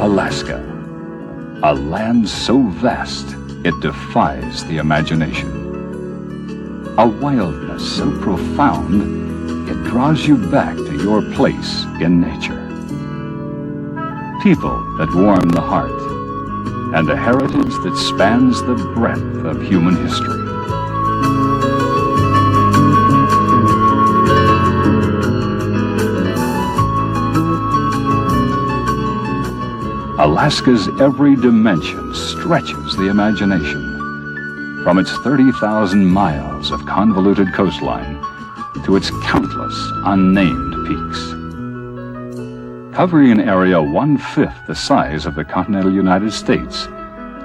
Alaska, a land so vast it defies the imagination. A wildness so profound it draws you back to your place in nature. People that warm the heart, and a heritage that spans the breadth of human history. Alaska's every dimension stretches the imagination, from its 30,000 miles of convoluted coastline to its countless unnamed peaks. Covering an area 1/5 the size of the continental United States,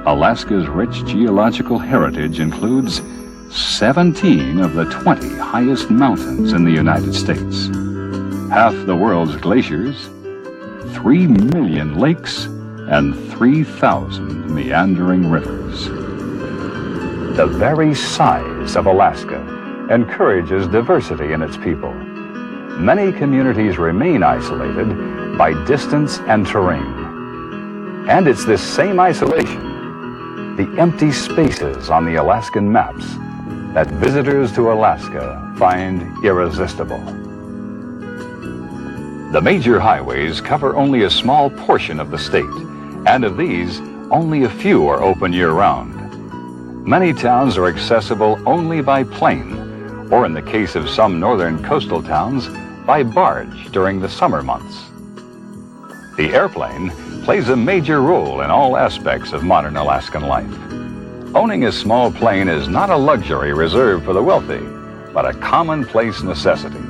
Alaska's rich geological heritage includes 17 of the 20 highest mountains in the United States, half the world's glaciers, 3 million lakes, and 3,000 meandering rivers. The very size of Alaska encourages diversity in its people. Many communities remain isolated by distance and terrain. And it's this same isolation, the empty spaces on the Alaskan maps, that visitors to Alaska find irresistible. The major highways cover only a small portion of the state, and of these, only a few are open year-round. Many towns are accessible only by plane, or in the case of some northern coastal towns, by barge during the summer months. The airplane plays a major role in all aspects of modern Alaskan life. Owning a small plane is not a luxury reserved for the wealthy, but a commonplace necessity.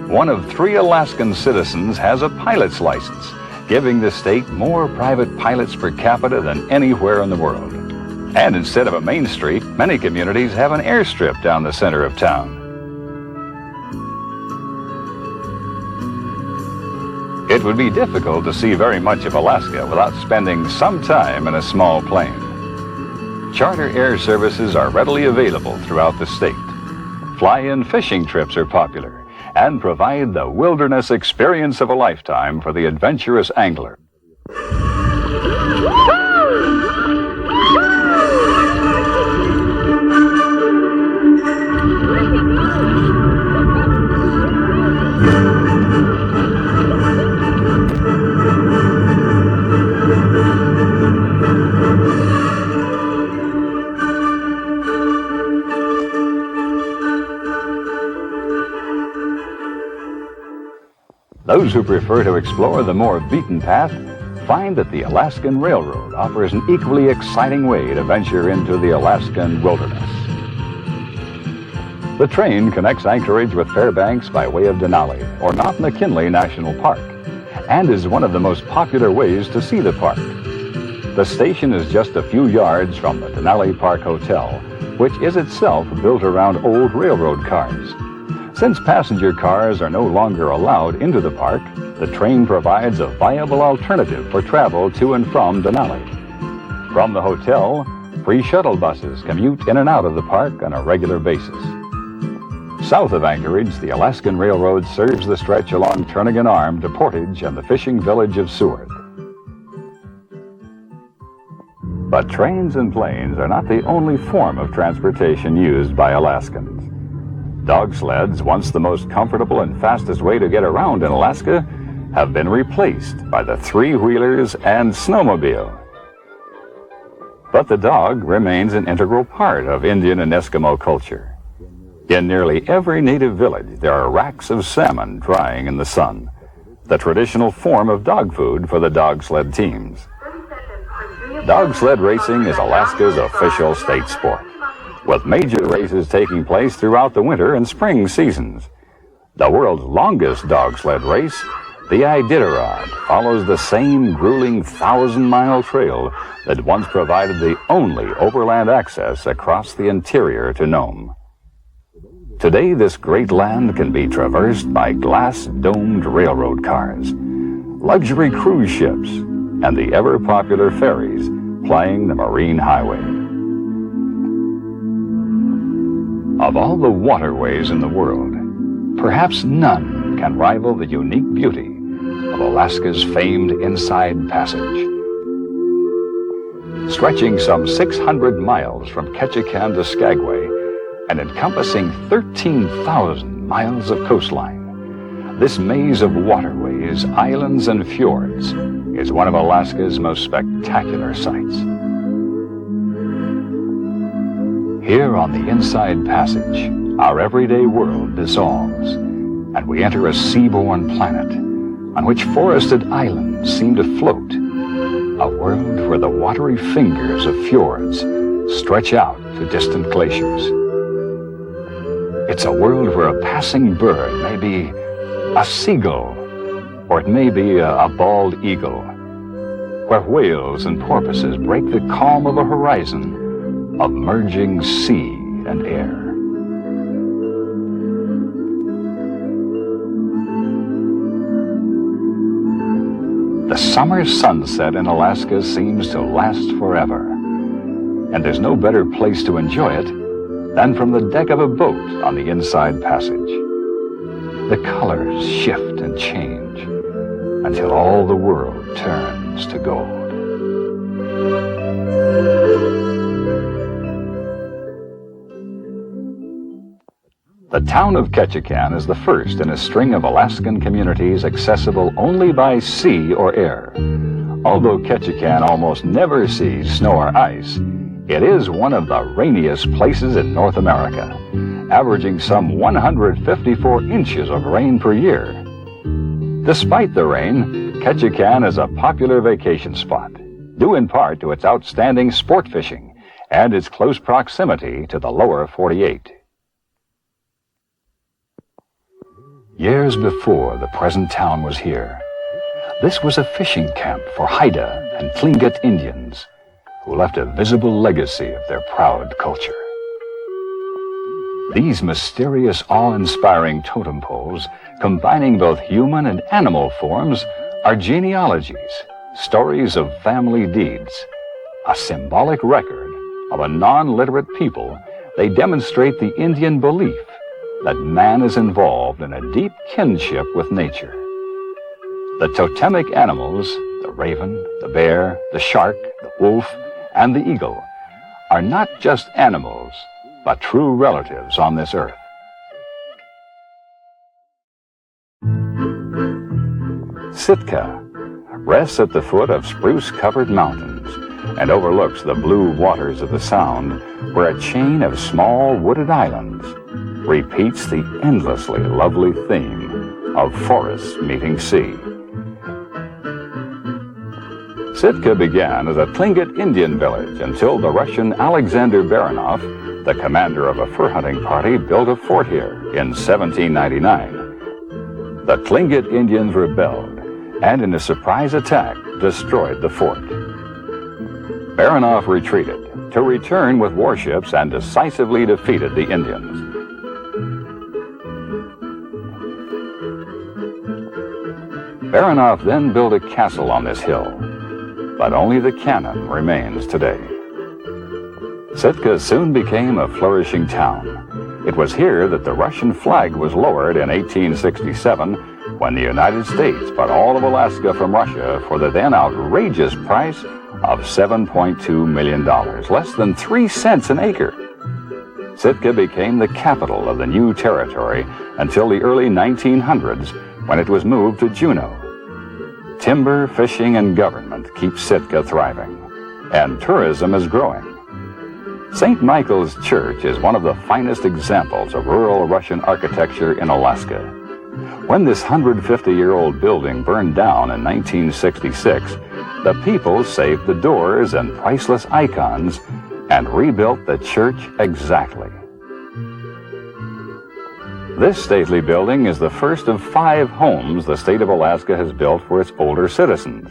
One of 3 Alaskan citizens has a pilot's license, giving the state more private pilots per capita than anywhere in the world. And instead of a main street, many communities have an airstrip down the center of town. It would be difficult to see very much of Alaska without spending some time in a small plane. Charter air services are readily available throughout the state. Fly-in fishing trips are popular and provide the wilderness experience of a lifetime for the adventurous angler. Those who prefer to explore the more beaten path find that the Alaskan Railroad offers an equally exciting way to venture into the Alaskan wilderness. The train connects Anchorage with Fairbanks by way of Denali or Mount McKinley National Park, and is one of the most popular ways to see the park. The station is just a few yards from the Denali Park Hotel, which is itself built around old railroad cars. Since passenger cars are no longer allowed into the park, the train provides a viable alternative for travel to and from Denali. From the hotel, free shuttle buses commute in and out of the park on a regular basis. South of Anchorage, the Alaskan Railroad serves the stretch along Turnagain Arm to Portage and the fishing village of Seward. But trains and planes are not the only form of transportation used by Alaskans. Dog sleds, once the most comfortable and fastest way to get around in Alaska, have been replaced by the three-wheelers and snowmobile. But the dog remains an integral part of Indian and Eskimo culture. In nearly every native village, there are racks of salmon drying in the sun, the traditional form of dog food for the dog sled teams. Dog sled racing is Alaska's official state sport, with major races taking place throughout the winter and spring seasons. The world's longest dog sled race, the Iditarod, follows the same grueling 1,000-mile trail that once provided the only overland access across the interior to Nome. Today, this great land can be traversed by glass-domed railroad cars, luxury cruise ships, and the ever-popular ferries plying the marine highway. Of all the waterways in the world, perhaps none can rival the unique beauty of Alaska's famed Inside Passage. Stretching some 600 miles from Ketchikan to Skagway and encompassing 13,000 miles of coastline, this maze of waterways, islands, and fjords is one of Alaska's most spectacular sights. Here on the Inside Passage, our everyday world dissolves, and we enter a seaborne planet on which forested islands seem to float, a world where the watery fingers of fjords stretch out to distant glaciers. It's a world where a passing bird may be a seagull, or it may be a bald eagle, where whales and porpoises break the calm of a horizon of merging sea and air. The summer sunset in Alaska seems to last forever, and there's no better place to enjoy it than from the deck of a boat on the Inside Passage. The colors shift and change until all the world turns to gold. The town of Ketchikan is the first in a string of Alaskan communities accessible only by sea or air. Although Ketchikan almost never sees snow or ice, it is one of the rainiest places in North America, averaging some 154 inches of rain per year. Despite the rain, Ketchikan is a popular vacation spot, due in part to its outstanding sport fishing and its close proximity to the lower 48. Years before the present town was here, this was a fishing camp for Haida and Tlingit Indians, who left a visible legacy of their proud culture. These mysterious, awe-inspiring totem poles, combining both human and animal forms, are genealogies, stories of family deeds. A symbolic record of a non-literate people, they demonstrate the Indian belief that man is involved in a deep kinship with nature. The totemic animals, the raven, the bear, the shark, the wolf, and the eagle, are not just animals, but true relatives on this earth. Sitka rests at the foot of spruce-covered mountains and overlooks the blue waters of the Sound, where a chain of small wooded islands repeats the endlessly lovely theme of forests meeting sea. Sitka began as a Tlingit Indian village until the Russian Alexander Baranov, the commander of a fur hunting party, built a fort here in 1799. The Tlingit Indians rebelled and in a surprise attack destroyed the fort. Baranov retreated to return with warships and decisively defeated the Indians. Baranov then built a castle on this hill, but only the cannon remains today. Sitka soon became a flourishing town. It was here that the Russian flag was lowered in 1867 when the United States bought all of Alaska from Russia for the then outrageous price of $7.2 million, less than 3 cents an acre. Sitka became the capital of the new territory until the early 1900s, when it was moved to Juneau. Timber, fishing, and government keep Sitka thriving, and tourism is growing. St. Michael's Church is one of the finest examples of rural Russian architecture in Alaska. When this 150-year-old building burned down in 1966, the people saved the doors and priceless icons and rebuilt the church exactly. This stately building is the first of 5 homes the state of Alaska has built for its older citizens.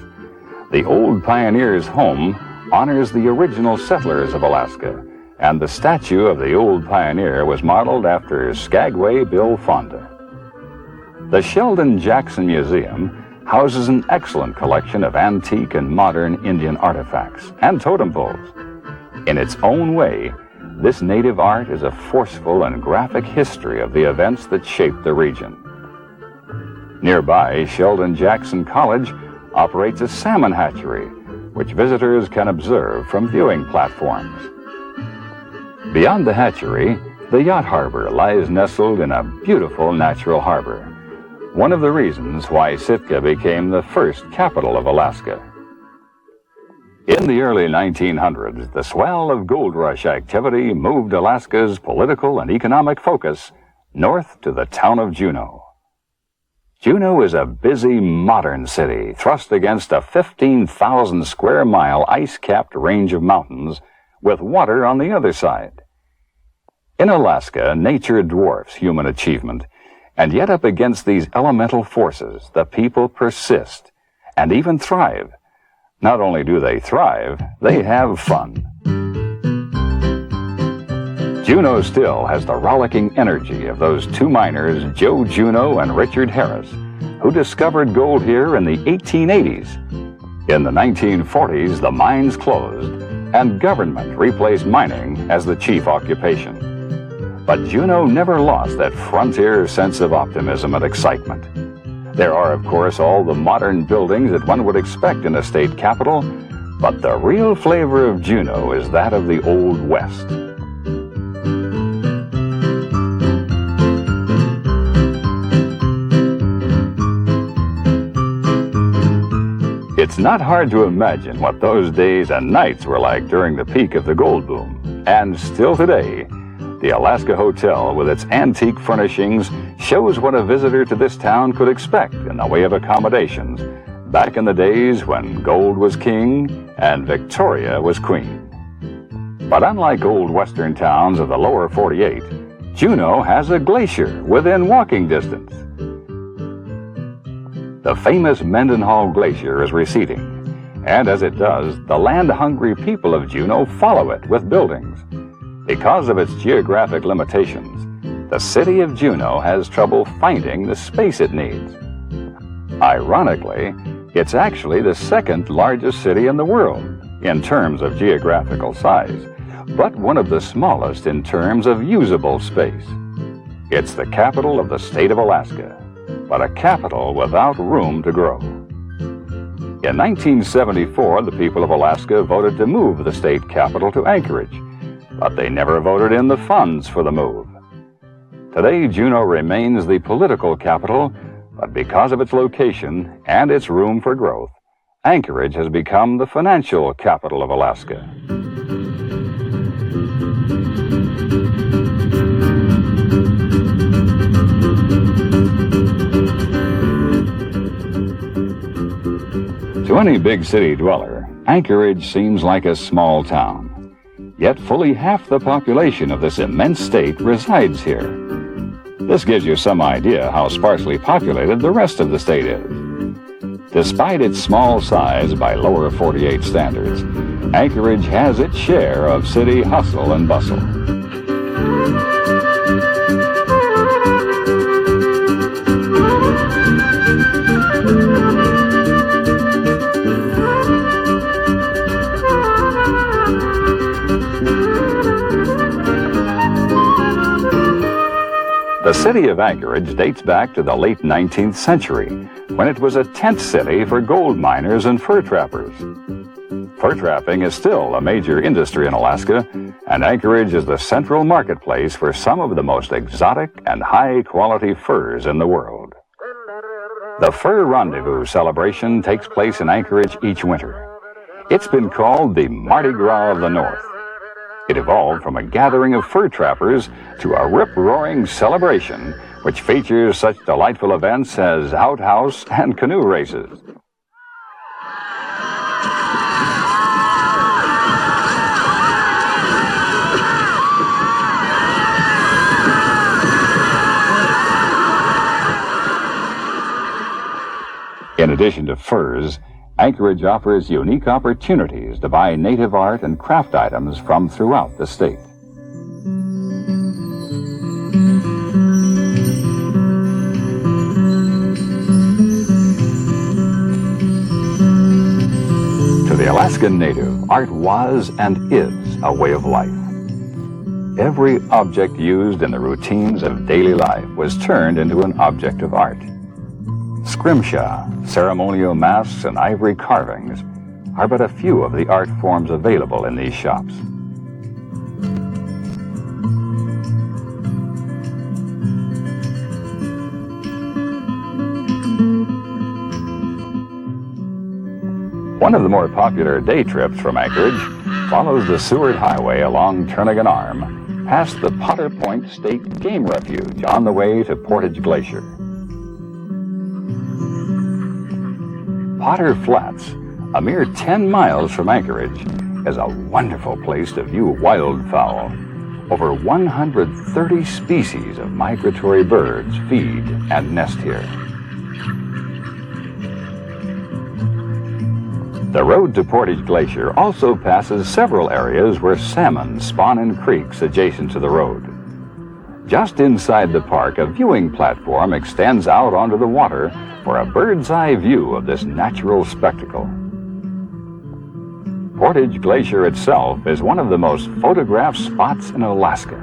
The Old Pioneers' Home honors the original settlers of Alaska, and the statue of the Old Pioneer was modeled after Skagway Bill Fonda. The Sheldon Jackson Museum houses an excellent collection of antique and modern Indian artifacts and totem poles. In its own way, this native art is a forceful and graphic history of the events that shaped the region. Nearby, Sheldon Jackson College operates a salmon hatchery, which visitors can observe from viewing platforms. Beyond the hatchery, the yacht harbor lies nestled in a beautiful natural harbor, one of the reasons why Sitka became the first capital of Alaska. In the early 1900s, the swell of gold rush activity moved Alaska's political and economic focus north to the town of Juneau. Juneau is a busy, modern city thrust against a 15,000 square mile ice-capped range of mountains with water on the other side. In Alaska, nature dwarfs human achievement, and yet up against these elemental forces, the people persist and even thrive. Not only do they thrive, they have fun. Juneau still has the rollicking energy of those 2 miners, Joe Juneau and Richard Harris, who discovered gold here in the 1880s. In the 1940s, the mines closed, and government replaced mining as the chief occupation. But Juneau never lost that frontier sense of optimism and excitement. There are, of course, all the modern buildings that one would expect in a state capital, but the real flavor of Juneau is that of the Old West. It's not hard to imagine what those days and nights were like during the peak of the gold boom. And still today, the Alaska Hotel, with its antique furnishings, shows what a visitor to this town could expect in the way of accommodations back in the days when gold was king and Victoria was queen. But unlike old western towns of the lower 48, Juneau has a glacier within walking distance. The famous Mendenhall Glacier is receding, and as it does, the land-hungry people of Juneau follow it with buildings. Because of its geographic limitations, the city of Juneau has trouble finding the space it needs. Ironically, it's actually the second largest city in the world in terms of geographical size, but one of the smallest in terms of usable space. It's the capital of the state of Alaska, but a capital without room to grow. In 1974, the people of Alaska voted to move the state capital to Anchorage, but they never voted in the funds for the move. Today, Juneau remains the political capital, but because of its location and its room for growth, Anchorage has become the financial capital of Alaska. To any big city dweller, Anchorage seems like a small town. Yet fully half the population of this immense state resides here. This gives you some idea how sparsely populated the rest of the state is. Despite its small size by lower 48 standards, Anchorage has its share of city hustle and bustle. The The city of Anchorage dates back to the late 19th century, when it was a tent city for gold miners and fur trappers. Fur trapping is still a major industry in Alaska, and Anchorage is the central marketplace for some of the most exotic and high-quality furs in the world. The Fur Rendezvous celebration takes place in Anchorage each winter. It's been called the Mardi Gras of the North. It evolved from a gathering of fur trappers to a rip-roaring celebration which features such delightful events as outhouse and canoe races. In addition to furs, Anchorage offers unique opportunities to buy native art and craft items from throughout the state. To the Alaskan native, art was and is a way of life. Every object used in the routines of daily life was turned into an object of art. Scrimshaw, ceremonial masks, and ivory carvings are but a few of the art forms available in these shops. One of the more popular day trips from Anchorage follows the Seward Highway along Turnagain Arm, past the Potter Point State Game Refuge on the way to Portage Glacier. Potter Flats, a mere 10 miles from Anchorage, is a wonderful place to view wildfowl. Over 130 species of migratory birds feed and nest here. The road to Portage Glacier also passes several areas where salmon spawn in creeks adjacent to the road. Just inside the park, a viewing platform extends out onto the water for a bird's-eye view of this natural spectacle. Portage Glacier itself is one of the most photographed spots in Alaska.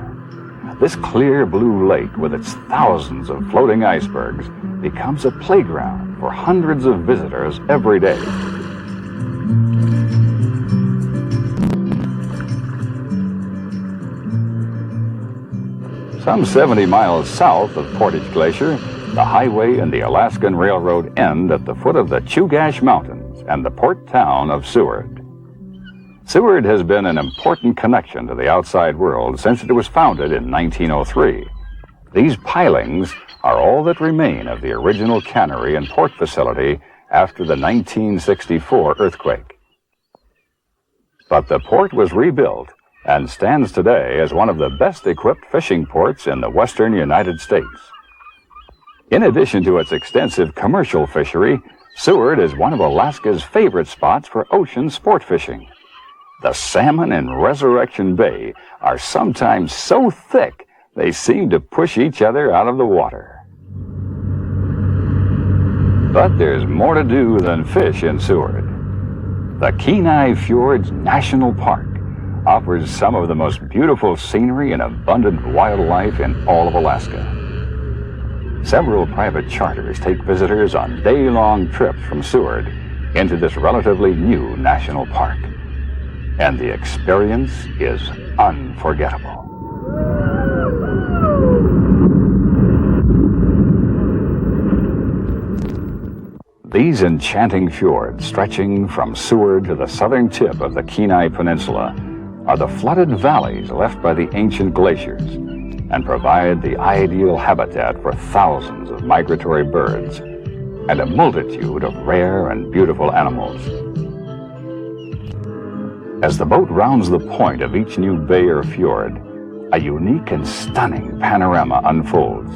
This clear blue lake with its thousands of floating icebergs becomes a playground for hundreds of visitors every day. Some 70 miles south of Portage Glacier, the highway and the Alaskan Railroad end at the foot of the Chugach Mountains and the port town of Seward. Seward has been an important connection to the outside world since it was founded in 1903. These pilings are all that remain of the original cannery and port facility after the 1964 earthquake. But the port was rebuilt and stands today as one of the best-equipped fishing ports in the western United States. In addition to its extensive commercial fishery, Seward is one of Alaska's favorite spots for ocean sport fishing. The salmon in Resurrection Bay are sometimes so thick they seem to push each other out of the water. But there's more to do than fish in Seward. The Kenai Fjords National Park offers some of the most beautiful scenery and abundant wildlife in all of Alaska. Several private charters take visitors on day-long trips from Seward into this relatively new national park. And the experience is unforgettable. These enchanting fjords, stretching from Seward to the southern tip of the Kenai Peninsula, are the flooded valleys left by the ancient glaciers and provide the ideal habitat for thousands of migratory birds and a multitude of rare and beautiful animals. As the boat rounds the point of each new bay or fjord, a unique and stunning panorama unfolds.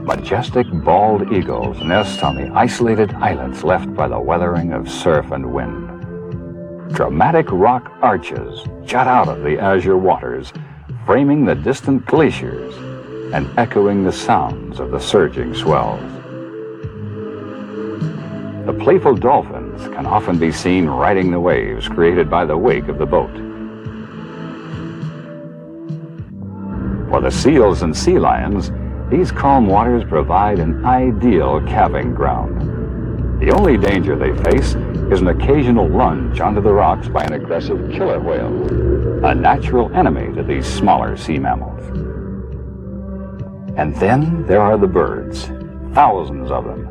Majestic bald eagles nest on the isolated islets left by the weathering of surf and wind. Dramatic rock arches jut out of the azure waters, framing the distant glaciers and echoing the sounds of the surging swells. The playful dolphins can often be seen riding the waves created by the wake of the boat. For For the seals and sea lions, these calm waters provide an ideal calving ground. The only danger they face is an occasional lunge onto the rocks by an aggressive killer whale, a natural enemy to these smaller sea mammals. And then there are the birds, thousands of them.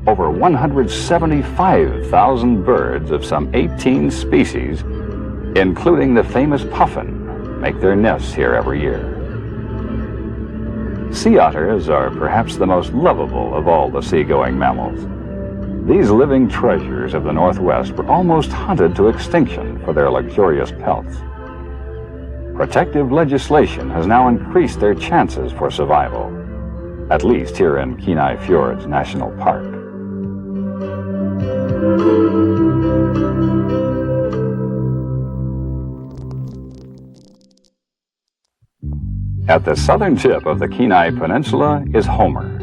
Over 175,000 birds of some 18 species, including the famous puffin, make their nests here every year. Sea otters are perhaps the most lovable of all the seagoing mammals. These living treasures of the Northwest were almost hunted to extinction for their luxurious pelts. Protective legislation has now increased their chances for survival, at least here in Kenai Fjords National Park. At the southern tip of the Kenai Peninsula is Homer,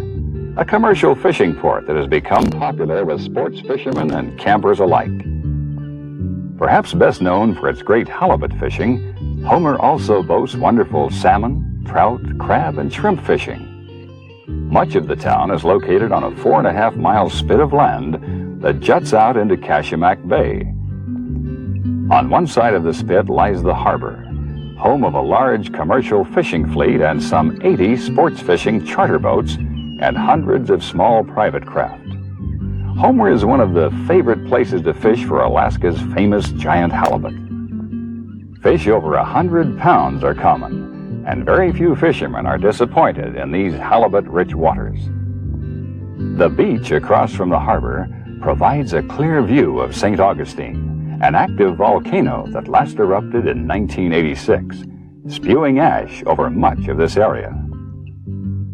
a commercial fishing port that has become popular with sports fishermen and campers alike. Perhaps best known for its great halibut fishing, Homer also boasts wonderful salmon, trout, crab, and shrimp fishing. Much of the town is located on a 4.5-mile spit of land that juts out into Kashimak Bay. On one side of the spit lies the harbor, home of a large commercial fishing fleet and some 80 sports fishing charter boats and hundreds of small private craft. Homer is one of the favorite places to fish for Alaska's famous giant halibut. Fish over 100 pounds are common, and very few fishermen are disappointed in these halibut-rich waters. The beach across from the harbor provides a clear view of St. Augustine, an active volcano that last erupted in 1986, spewing ash over much of this area.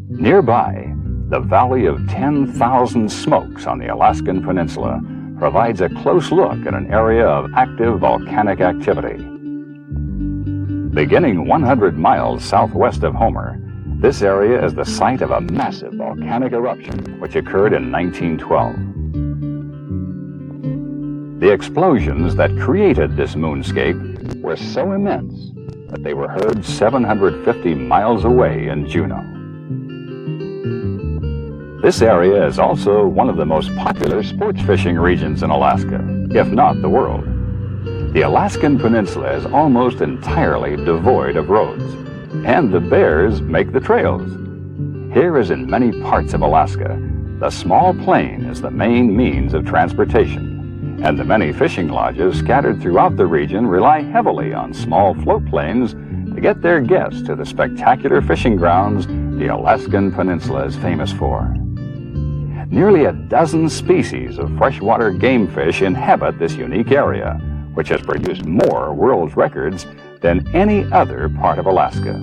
Nearby, the Valley of 10,000 Smokes on the Alaskan Peninsula provides a close look at an area of active volcanic activity. Beginning 100 miles southwest of Homer, this area is the site of a massive volcanic eruption which occurred in 1912. The explosions that created this moonscape were so immense that they were heard 750 miles away in Juneau. This area is also one of the most popular sports fishing regions in Alaska, if not the world. The Alaskan Peninsula is almost entirely devoid of roads, and the bears make the trails. Here, as in many parts of Alaska, the small plane is the main means of transportation, and the many fishing lodges scattered throughout the region rely heavily on small float planes to get their guests to the spectacular fishing grounds the Alaskan Peninsula is famous for. Nearly a dozen species of freshwater game fish inhabit this unique area, which has produced more world records than any other part of Alaska.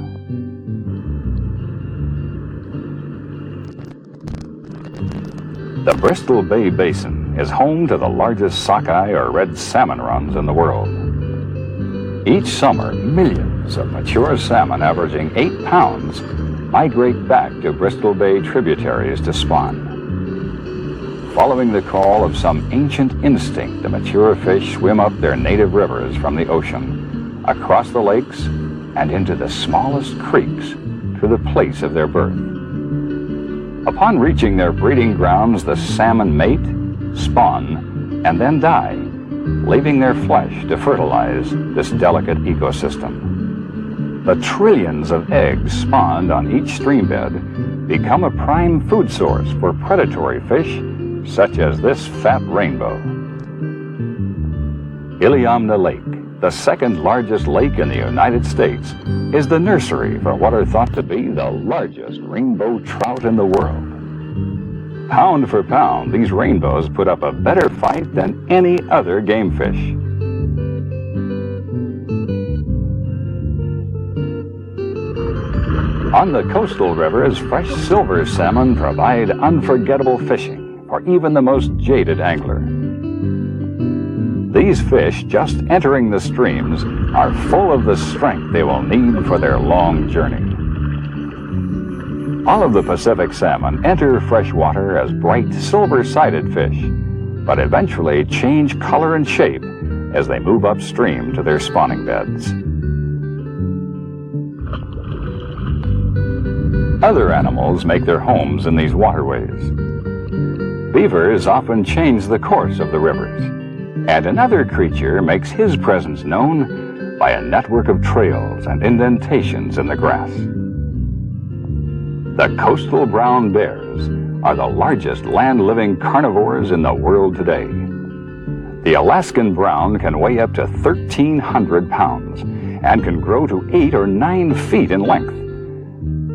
The Bristol Bay Basin is home to the largest sockeye or red salmon runs in the world. Each summer, millions of mature salmon averaging 8 pounds migrate back to Bristol Bay tributaries to spawn. Following the call of some ancient instinct, the mature fish swim up their native rivers from the ocean, across the lakes, and into the smallest creeks to the place of their birth. Upon reaching their breeding grounds, the salmon mate, spawn, and then die, leaving their flesh to fertilize this delicate ecosystem. The trillions of eggs spawned on each streambed become a prime food source for predatory fish such as this fat rainbow. Iliamna Lake, the second largest lake in the United States, is the nursery for what are thought to be the largest rainbow trout in the world. Pound for pound, these rainbows put up a better fight than any other game fish. On the coastal rivers, fresh silver salmon provide unforgettable fishing for even the most jaded angler. These fish, just entering the streams, are full of the strength they will need for their long journey. All of the Pacific salmon enter freshwater as bright silver-sided fish, but eventually change color and shape as they move upstream to their spawning beds. Other animals make their homes in these waterways. Beavers often change the course of the rivers, and another creature makes his presence known by a network of trails and indentations in the grass. The coastal brown bears are the largest land-living carnivores in the world today. The Alaskan brown can weigh up to 1,300 pounds and can grow to 8 or 9 feet in length.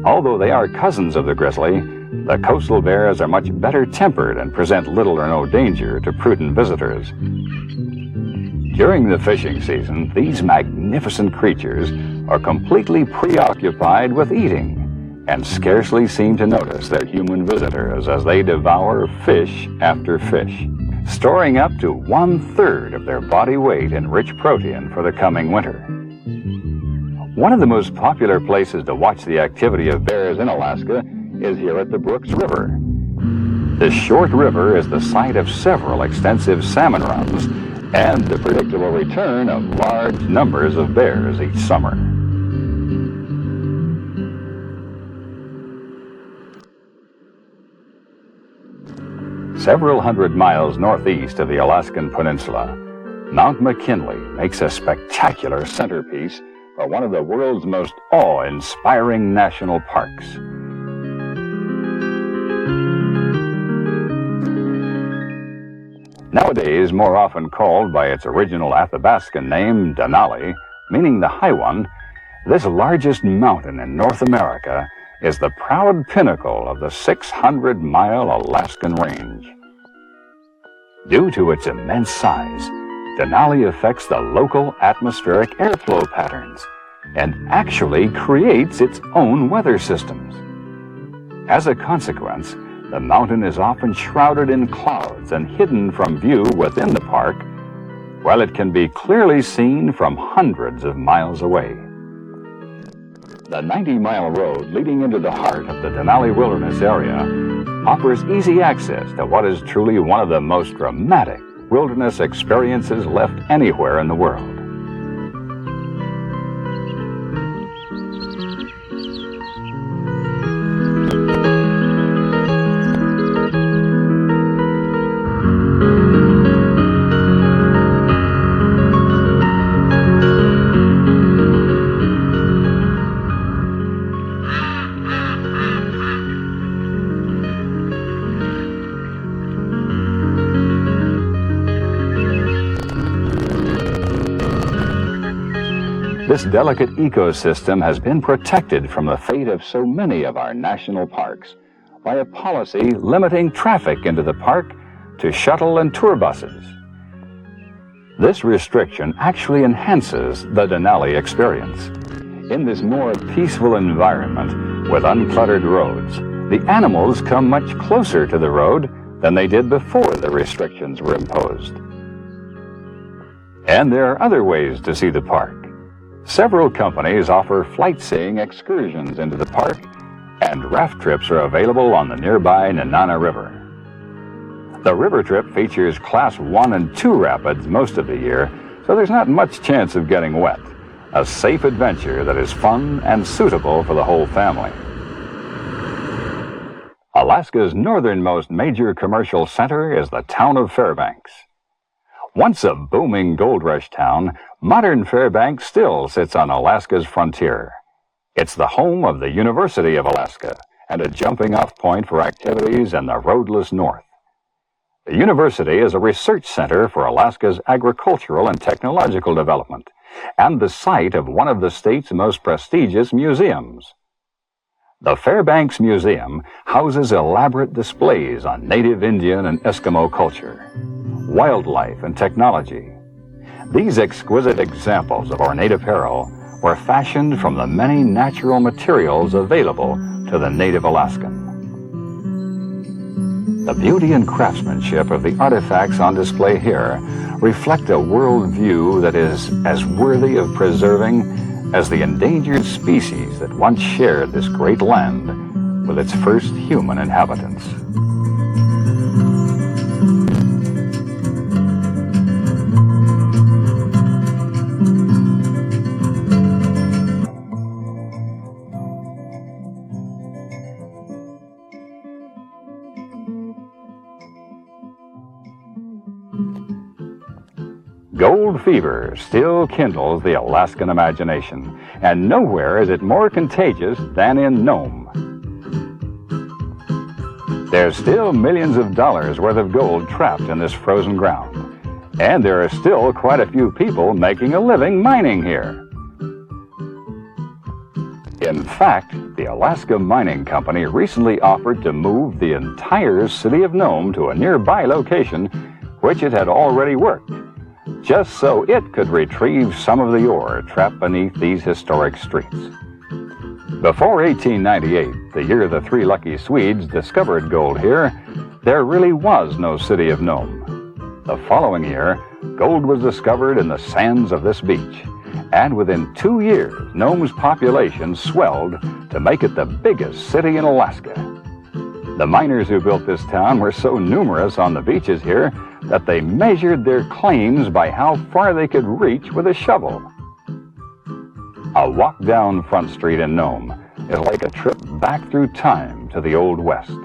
Although they are cousins of the grizzly, the coastal bears are much better tempered and present little or no danger to prudent visitors. During the fishing season, these magnificent creatures are completely preoccupied with eating and scarcely seem to notice their human visitors as they devour fish after fish, storing up to 1/3 of their body weight in rich protein for the coming winter. One of the most popular places to watch the activity of bears in Alaska is here at the Brooks River. This short river is the site of several extensive salmon runs and the predictable return of large numbers of bears each summer. Several hundred miles northeast of the Alaskan Peninsula, Mount McKinley makes a spectacular centerpiece for one of the world's most awe-inspiring national parks. Nowadays, more often called by its original Athabascan name, Denali, meaning the high one, this largest mountain in North America is the proud pinnacle of the 600-mile Alaskan range. Due to its immense size, Denali affects the local atmospheric airflow patterns and actually creates its own weather systems. As a consequence, the mountain is often shrouded in clouds and hidden from view within the park, while it can be clearly seen from hundreds of miles away. The 90-mile road leading into the heart of the Denali Wilderness area offers easy access to what is truly one of the most dramatic wilderness experiences left anywhere in the world. This delicate ecosystem has been protected from the fate of so many of our national parks by a policy limiting traffic into the park to shuttle and tour buses. This restriction actually enhances the Denali experience. In this more peaceful environment with uncluttered roads, the animals come much closer to the road than they did before the restrictions were imposed. And there are other ways to see the park. Several companies offer flight-seeing excursions into the park, and raft trips are available on the nearby Nenana River. The river trip features Class 1 and 2 rapids most of the year, so there's not much chance of getting wet. A safe adventure that is fun and suitable for the whole family. Alaska's northernmost major commercial center is the town of Fairbanks. Once a booming gold rush town, modern Fairbanks still sits on Alaska's frontier. It's the home of the University of Alaska and a jumping-off point for activities in the roadless north. The university is a research center for Alaska's agricultural and technological development and the site of one of the state's most prestigious museums. The Fairbanks Museum houses elaborate displays on native Indian and Eskimo culture, wildlife, and technology. These exquisite examples of ornate apparel were fashioned from the many natural materials available to the native Alaskan. The beauty and craftsmanship of the artifacts on display here reflect a world view that is as worthy of preserving as the endangered species that once shared this great land with its first human inhabitants. Gold fever still kindles the Alaskan imagination, and nowhere is it more contagious than in Nome. There's still millions of dollars worth of gold trapped in this frozen ground, and there are still quite a few people making a living mining here. In fact, the Alaska Mining Company recently offered to move the entire city of Nome to a nearby location, which it had already worked, just so it could retrieve some of the ore trapped beneath these historic streets. Before 1898, the year the three lucky Swedes discovered gold here, there really was no city of Nome. The following year, gold was discovered in the sands of this beach, and within 2 years, Nome's population swelled to make it the biggest city in Alaska. The miners who built this town were so numerous on the beaches here that they measured their claims by how far they could reach with a shovel. A walk down Front Street in Nome is like a trip back through time to the Old West.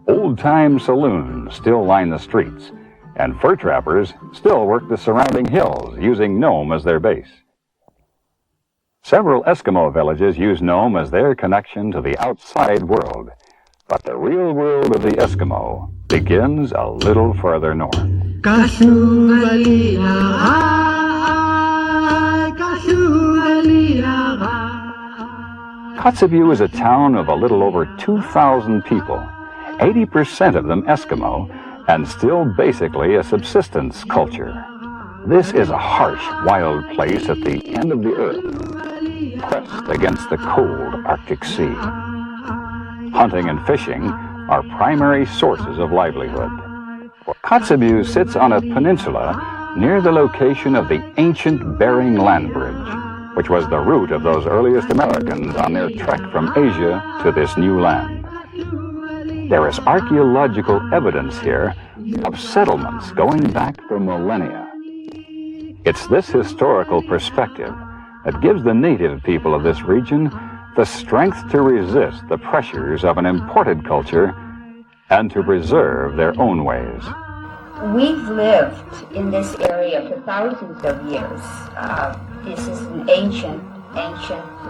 Old-time saloons still line the streets, and fur trappers still work the surrounding hills, using Nome as their base. Several Eskimo villages use Nome as their connection to the outside world, but the real world of the Eskimo begins a little further north. Kotzebue is a town of a little over 2,000 people, 80% of them Eskimo, and still basically a subsistence culture. This is a harsh, wild place at the end of the earth, pressed against the cold Arctic Sea. Hunting and fishing are primary sources of livelihood. Kotzebue sits on a peninsula near the location of the ancient Bering Land Bridge, which was the route of those earliest Americans on their trek from Asia to this new land. There is archaeological evidence here of settlements going back for millennia. It's this historical perspective that gives the native people of this region the strength to resist the pressures of an imported culture and to preserve their own ways. We've lived in this area for thousands of years. This is an ancient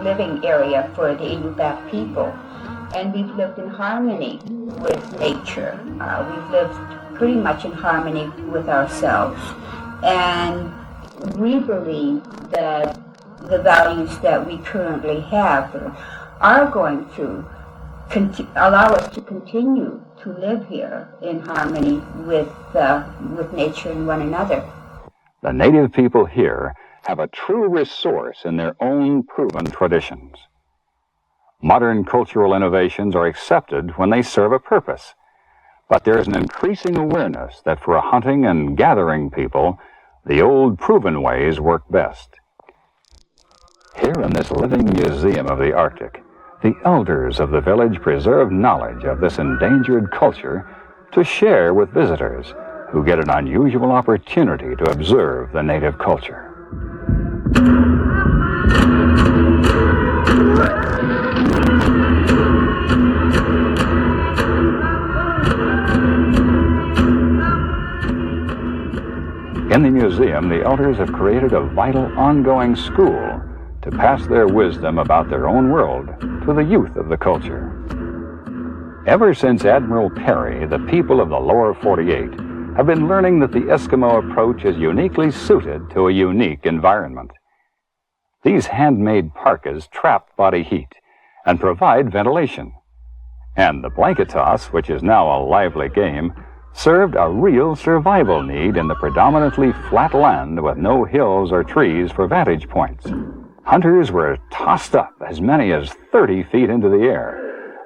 living area for the Inupiaq people. And we've lived in harmony with nature. We've lived pretty much in harmony with ourselves. And we believe that the values that we currently have are going to allow us to continue to live here in harmony with nature and one another. The native people here have a true resource in their own proven traditions. Modern cultural innovations are accepted when they serve a purpose, but there is an increasing awareness that for a hunting and gathering people, the old proven ways work best. Here in this living museum of the Arctic, the elders of the village preserve knowledge of this endangered culture to share with visitors who get an unusual opportunity to observe the native culture. In the museum, the elders have created a vital, ongoing school to pass their wisdom about their own world to the youth of the culture. Ever since Admiral Perry, the people of the lower 48 have been learning that the Eskimo approach is uniquely suited to a unique environment. These handmade parkas trap body heat and provide ventilation. And the blanket toss, which is now a lively game, served a real survival need in the predominantly flat land with no hills or trees for vantage points. Hunters were tossed up as many as 30 feet into the air,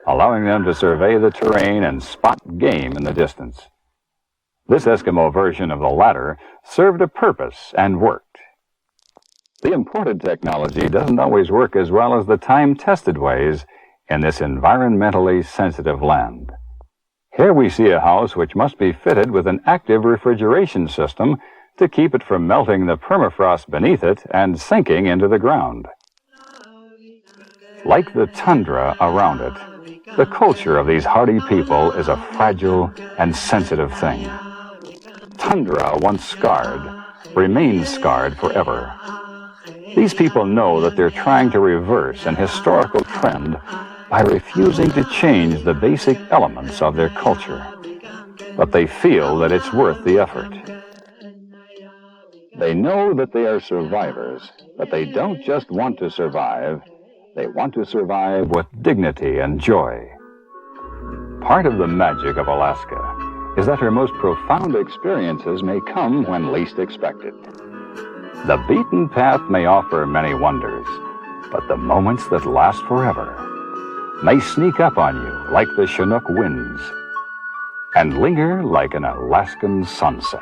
allowing them to survey the terrain and spot game in the distance. This Eskimo version of the latter served a purpose and worked. The imported technology doesn't always work as well as the time-tested ways in this environmentally sensitive land. Here we see a house which must be fitted with an active refrigeration system to keep it from melting the permafrost beneath it and sinking into the ground. Like the tundra around it, the culture of these hardy people is a fragile and sensitive thing. Tundra, once scarred, remains scarred forever. These people know that they're trying to reverse an historical trend by refusing to change the basic elements of their culture. But they feel that it's worth the effort. They know that they are survivors, but they don't just want to survive. They want to survive with dignity and joy. Part of the magic of Alaska is that her most profound experiences may come when least expected. The beaten path may offer many wonders, but the moments that last forever may sneak up on you like the Chinook winds and linger like an Alaskan sunset.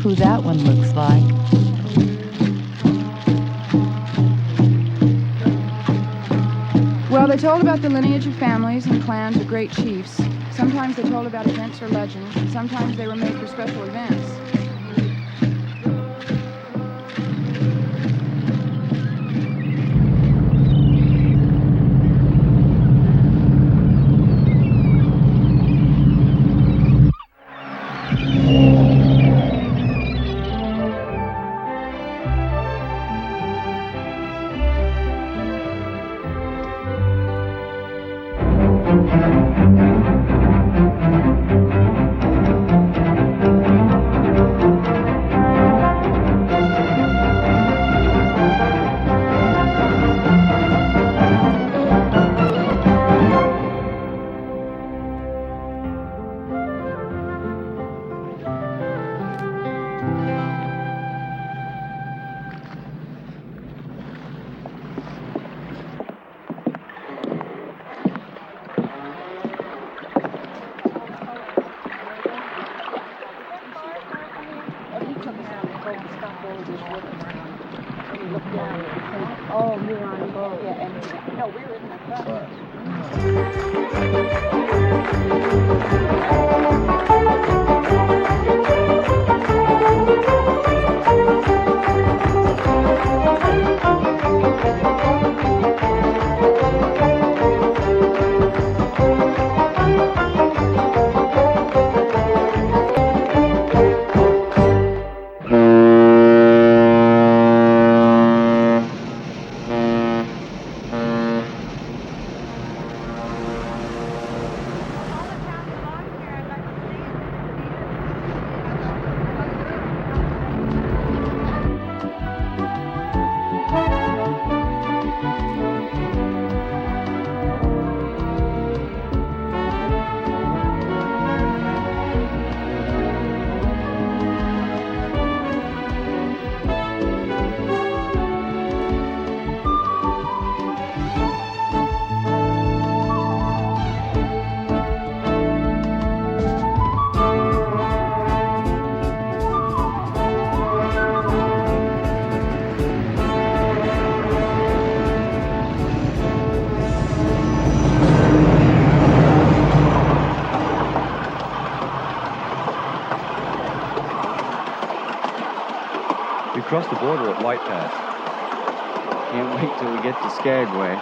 Who that one looks like. Well, they told about the lineage of families and clans of great chiefs. Sometimes they told about events or legends, and sometimes they were made for special events. stop over this river. And you look down. Oh, you're on a boat. Yeah, and no, we were in the bus. Across the border at White Pass. Can't wait till we get to Skagway.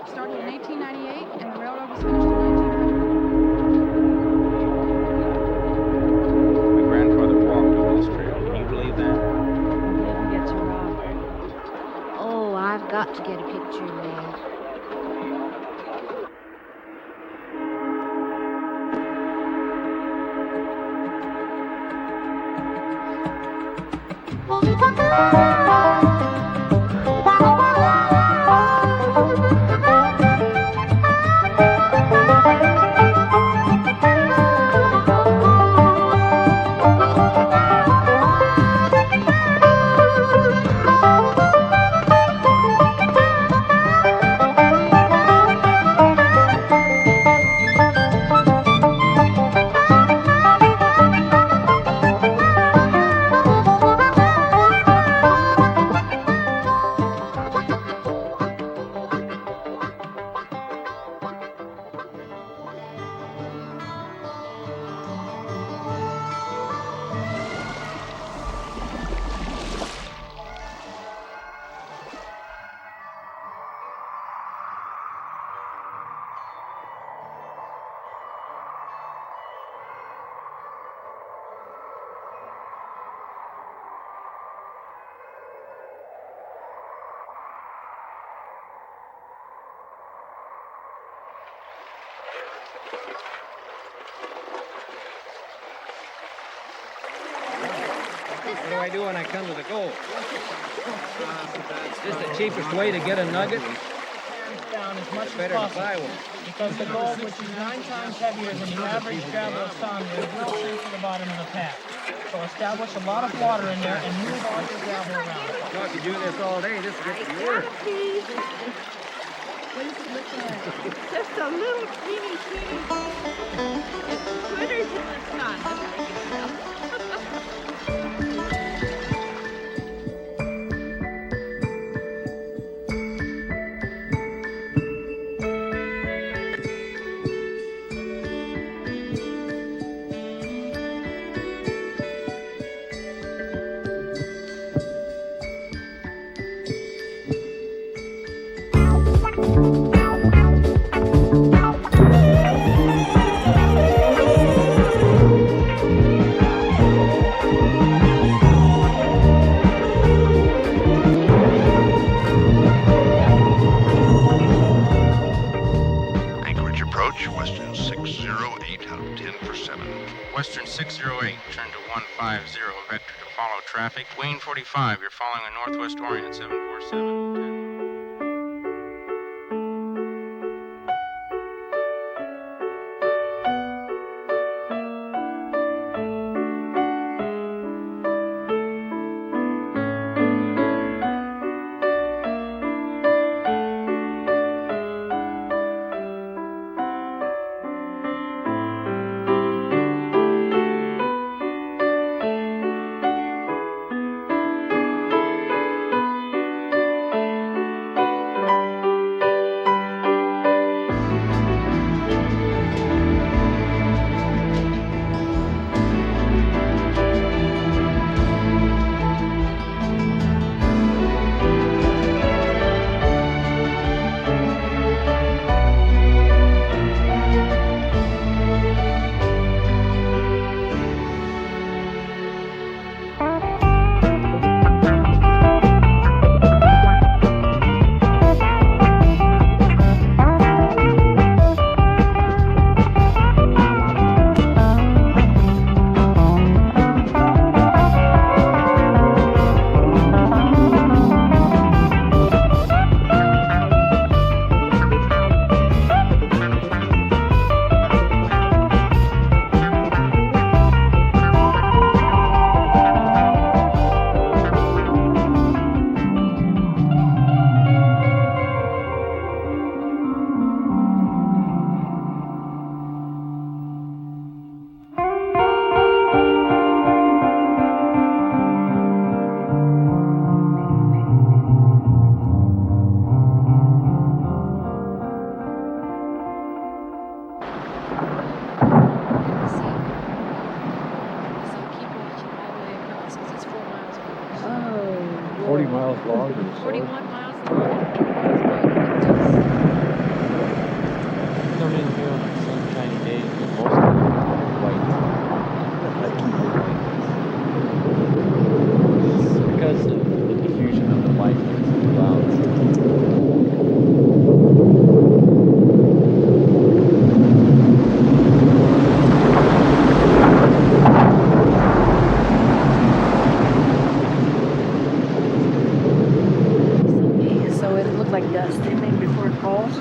Started in 1898 and the railroad was finished in 1900. My grandfather walked over this trail. Can you believe that? Didn't get to rock. Oh, I've got to get a picture of that. What do I do when I come to the goal? Is this the cheapest way to get a nugget? Down as much Better as to buy possible. one. Because the gold, which is 9 times heavier than the average gravel of sand, will drill sink to the bottom of the pack. So establish a lot of water in there and move all your gravel around. Well, if you do this all day, this gets to be work. What does it look like? Just a little teeny. It twitters in the sun. That's how you can tell. Western 608, turn to 150, vector to follow traffic. Wayne 45, you're following a Northwest Orient 747. 40 miles long. 41 miles long. Come in here on a sunshiny day and most of them are white. Like it's because of the diffusion of the light that's in the clouds. So it'll look like dust, maybe before it falls.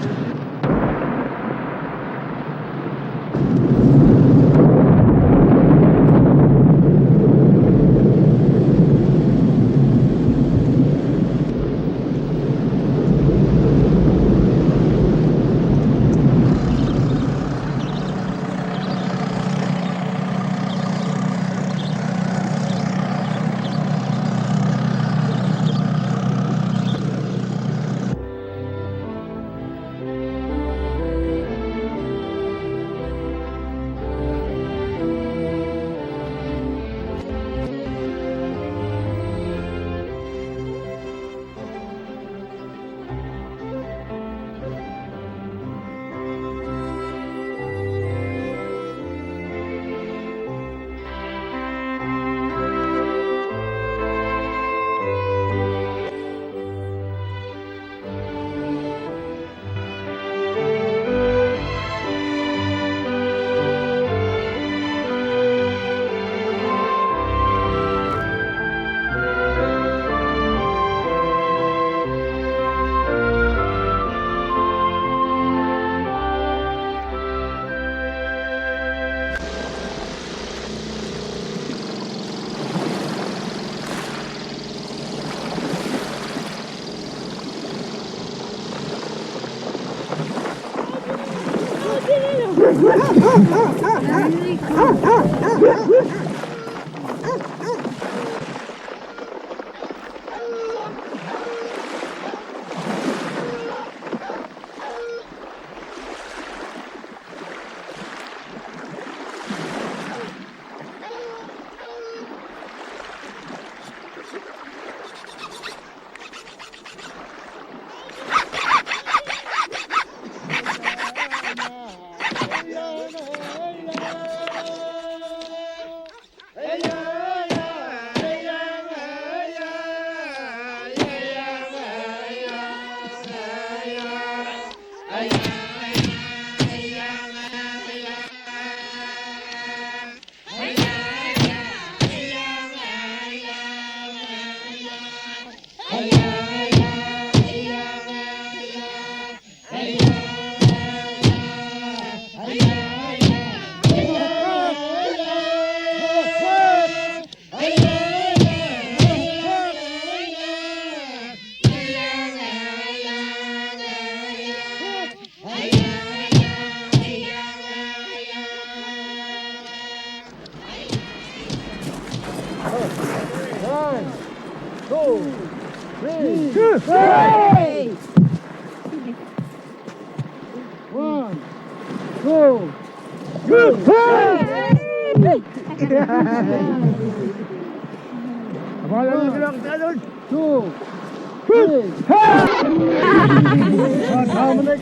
Dominic.